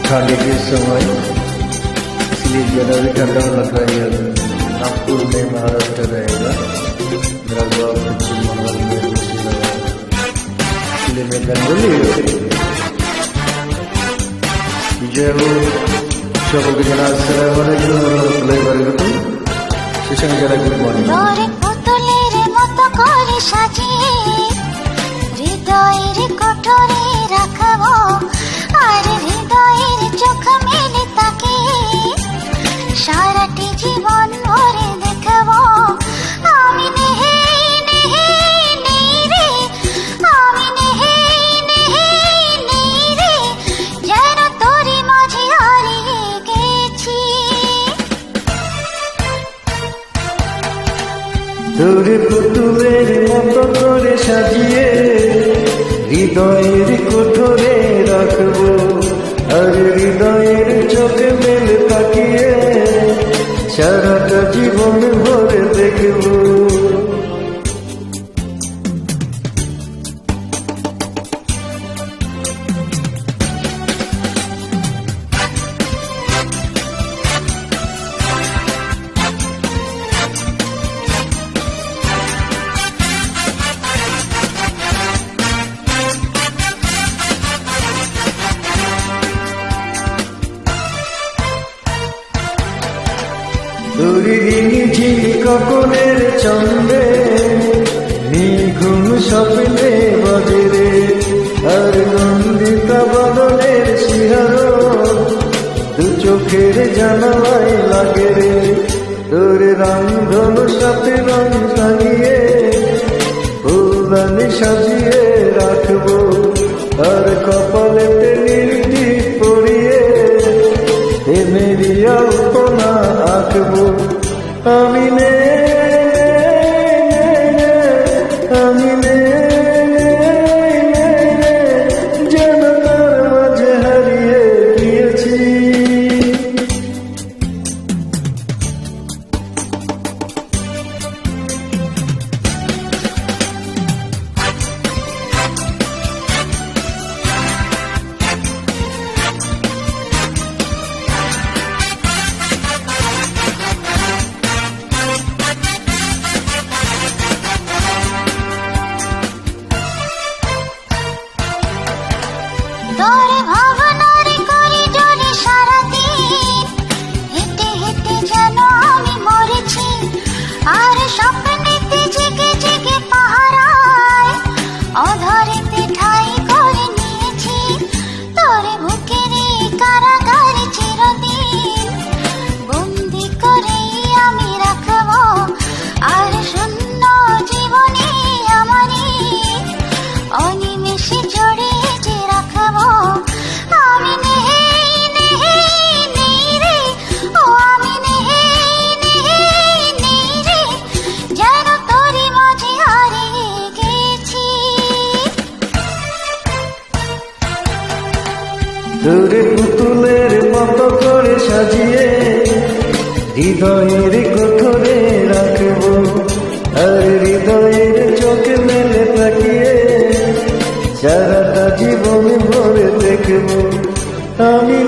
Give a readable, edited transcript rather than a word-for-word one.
ठंडी के समय इसलिए ज़्यादा भी ठंडा लगता है। नागपुर में महाराष्ट्र रहेगा, मेरा गाँव पश्चिम बंगाल में मुर्शिदाबाद, इसलिए मैं बेंगली जय हो। সকলকে জানাই আসসালামু আলাইকুম ওয়া রাহমাতুল্লাহি ওয়া বারাকাতুহু। সেই সঙ্গে জানাই গুড মর্নিং। তোরে পুতুলের মতো করে সাজিয়ে হৃদয়ের কোঠরে রাখবো, আর হৃদয়ের চোখ মেলে তাকে সারাটি জীবন ভরে দেখবো। আমি নেহে নেহে নেই রে, আমি নেহে নেহে নেই রে, যেন তোরই মাঝে হারিয়ে গেছি। তোরে পুতুলের মতো করে সাজিয়ে হৃদয়ের কোঠরে রাখবো, আর হৃদয়ের চোখে মেলে তাকিয়ে সারাটা জীবন ভরে দেখবো। তরিনি ঝিলি কখনের চন্দ্রে নিঘুম স্বপ্নে বাজরে, আর নন্দিতা বদনের শিহরণ দু চোখের জানালায় লাগে রে। তোর রামধনু সাথে রং টাঙিয়ে ফুলদানি সাজিয়ে রাখবো, আর কপালেতে নীলটি পরিয়ে মেরি আলপনা আঁকবো। আমি নে আমি নে যেন তার মাঝে হারিয়ে গিয়েছি। তোর ভাবনার করিডোরে সারাদিন হেঁটে হেঁটে যেন আমি মরেছি, আর স্বপ্নেতে জেগে জেগে পাহারায় অধরেতে ঠাঁই করে নিয়েছি। তোর বুকের কারাগারে চিরদিন বন্দি করে আমি রাখবো, আর শূন্য জীবনে আমারই অনিমেষে জড়ে যে রাখবো। আমি নেহে নেহে নেই রে, ও আমি নেহে নেহে নেই রে, যেন তোরই মাঝে হারিয়ে গেছি। তোরে পুতুলের মতো করে সাজিয়ে হৃদয়ের কোঠরে রাখবো, আর হৃদয়ের চোখে মেলে তাকিয়ে সারাটা জীবন ভরে দেখবো। আমি